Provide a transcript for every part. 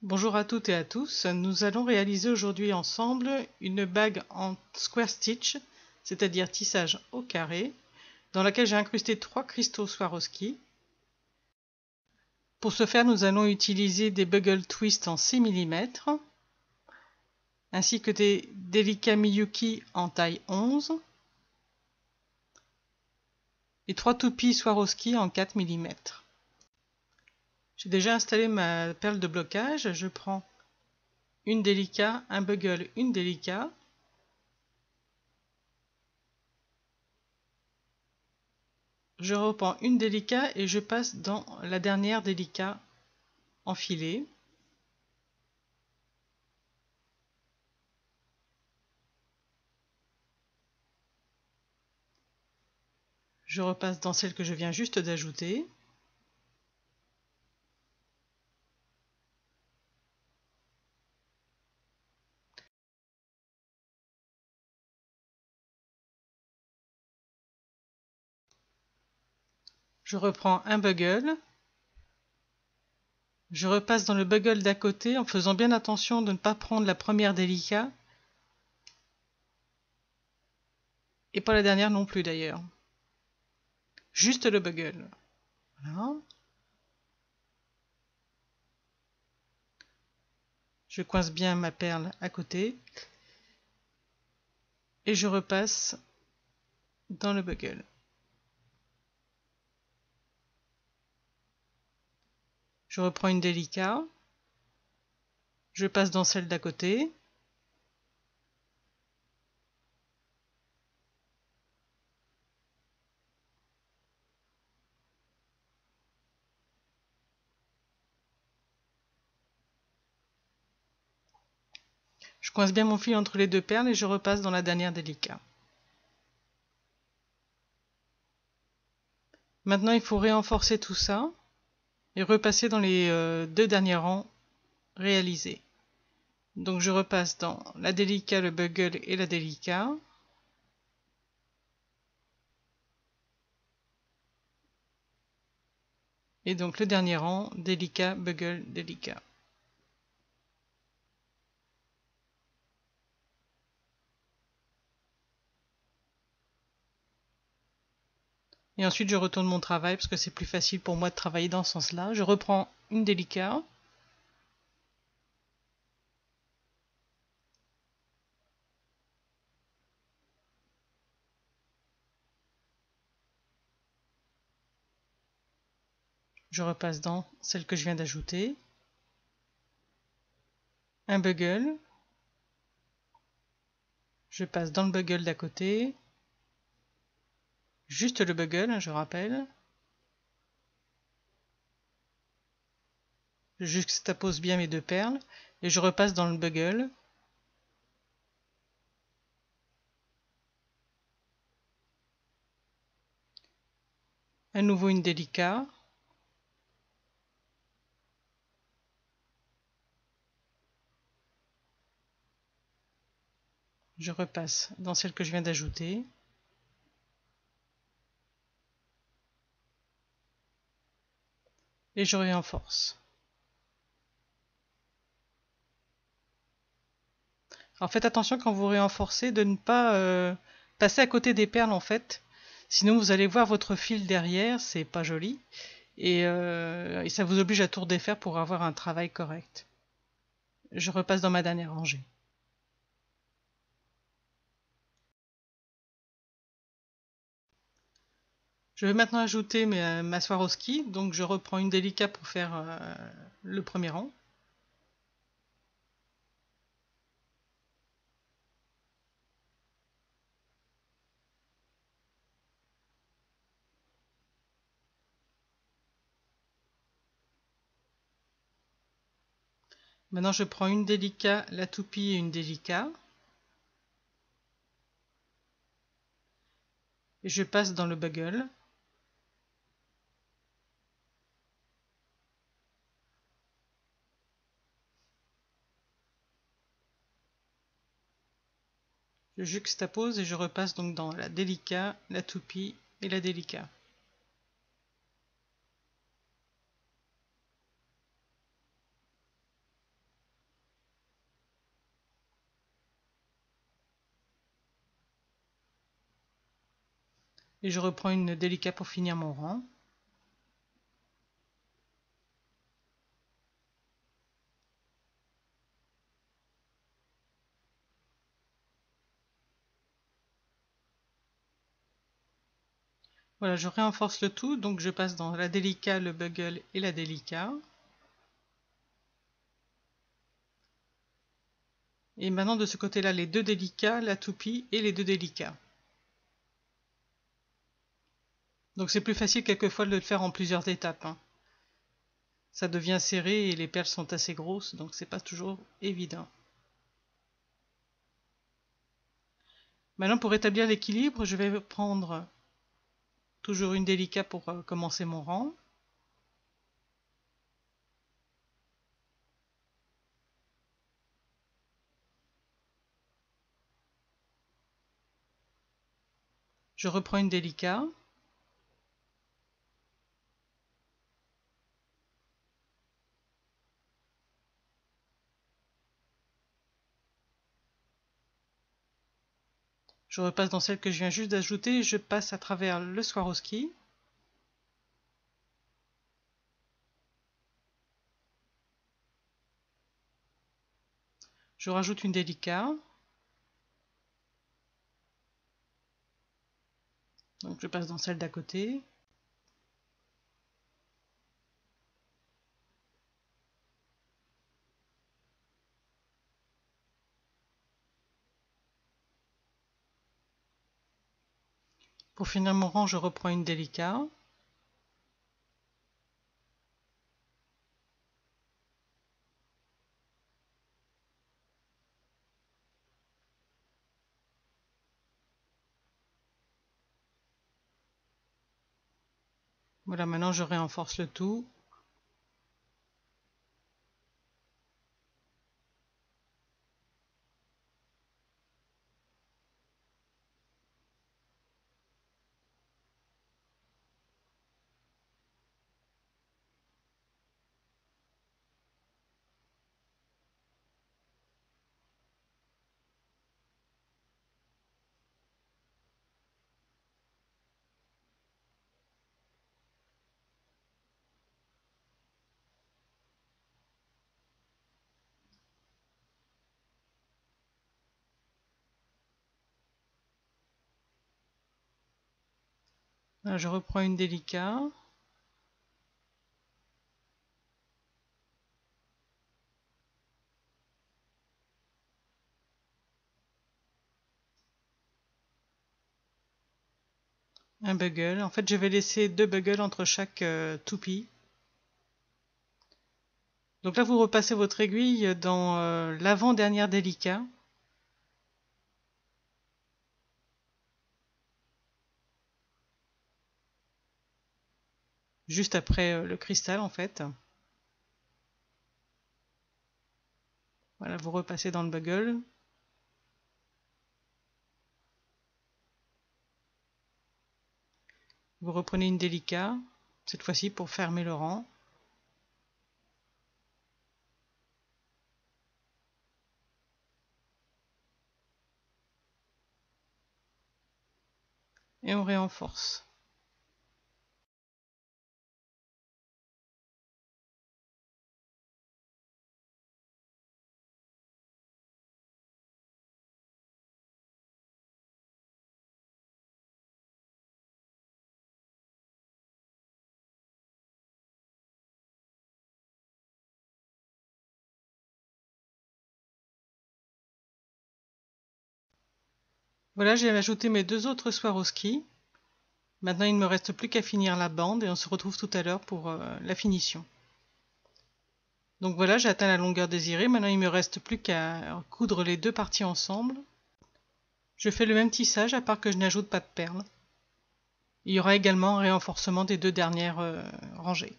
Bonjour à toutes et à tous, nous allons réaliser aujourd'hui ensemble une bague en square stitch, c'est-à-dire tissage au carré, dans laquelle j'ai incrusté 3 cristaux Swarovski. Pour ce faire, nous allons utiliser des bugle twist en 6 mm, ainsi que des délicats Miyuki en taille 11, et 3 toupies Swarovski en 4 mm. J'ai déjà installé ma perle de blocage, je prends une délicat, un bugle, une délicat. Je reprends une délicat et je passe dans la dernière délicat enfilée. Je repasse dans celle que je viens juste d'ajouter. Je reprends un bugle. Je repasse dans le bugle d'à côté en faisant bien attention de ne pas prendre la première délicat. Et pas la dernière non plus d'ailleurs. Juste le bugle. Voilà. Je coince bien ma perle à côté. Et je repasse dans le bugle. Je reprends une délicat. Je passe dans celle d'à côté. Je coince bien mon fil entre les deux perles et je repasse dans la dernière délicat. Maintenant, il faut renforcer tout ça et repasser dans les deux derniers rangs réalisés. Donc je repasse dans la délicat, le bugle et la délicat. Et donc le dernier rang, délicat, bugle, délicat. Et ensuite je retourne mon travail parce que c'est plus facile pour moi de travailler dans ce sens-là. Je reprends une délicat. Je repasse dans celle que je viens d'ajouter. Un bugle. Je passe dans le bugle d'à côté. Juste le bugle, je rappelle. Je juxtapose bien mes deux perles et je repasse dans le bugle. À nouveau une délicat. Je repasse dans celle que je viens d'ajouter. Et je renforce. Alors faites attention quand vous renforcez de ne pas passer à côté des perles en fait. Sinon vous allez voir votre fil derrière, c'est pas joli. Et ça vous oblige à tout défaire pour avoir un travail correct. Je repasse dans ma dernière rangée. Je vais maintenant ajouter ma Swarovski, donc je reprends une délicat pour faire le premier rang. Maintenant je prends une délicat, la toupie et une délicat. Et je passe dans le bugle. Je juxtapose et je repasse donc dans la délicat, la toupie et la délicat. Et je reprends une délicat pour finir mon rang. Voilà, je renforce le tout, donc je passe dans la délicat, le bugle et la délicat. Et maintenant de ce côté-là, les deux délicats, la toupie et les deux délicats. Donc c'est plus facile quelquefois de le faire en plusieurs étapes, hein. Ça devient serré et les perles sont assez grosses, donc c'est pas toujours évident. Maintenant pour rétablir l'équilibre, je vais prendre toujours une délicat pour commencer mon rang. Je reprends une délicat. Je repasse dans celle que je viens juste d'ajouter et je passe à travers le Swarovski. Je rajoute une délicat. Donc je passe dans celle d'à côté. Pour finir mon rang, je reprends une délicat. Voilà, maintenant je renforce le tout. Voilà, je reprends une délicat. Un bugle. En fait, je vais laisser deux bugles entre chaque toupie. Donc là, vous repassez votre aiguille dans l'avant-dernière délicat. Juste après le cristal, en fait. Voilà, vous repassez dans le bugle. Vous reprenez une délicat, cette fois-ci pour fermer le rang. Et on renforce. Voilà, j'ai ajouté mes deux autres Swarovski. Maintenant, il ne me reste plus qu'à finir la bande et on se retrouve tout à l'heure pour la finition. Donc voilà, j'ai atteint la longueur désirée. Maintenant, il me reste plus qu'à coudre les deux parties ensemble. Je fais le même tissage à part que je n'ajoute pas de perles. Il y aura également un renforcement des deux dernières rangées.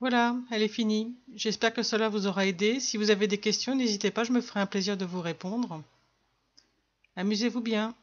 Voilà, elle est finie. J'espère que cela vous aura aidé. Si vous avez des questions, n'hésitez pas, je me ferai un plaisir de vous répondre. Amusez-vous bien.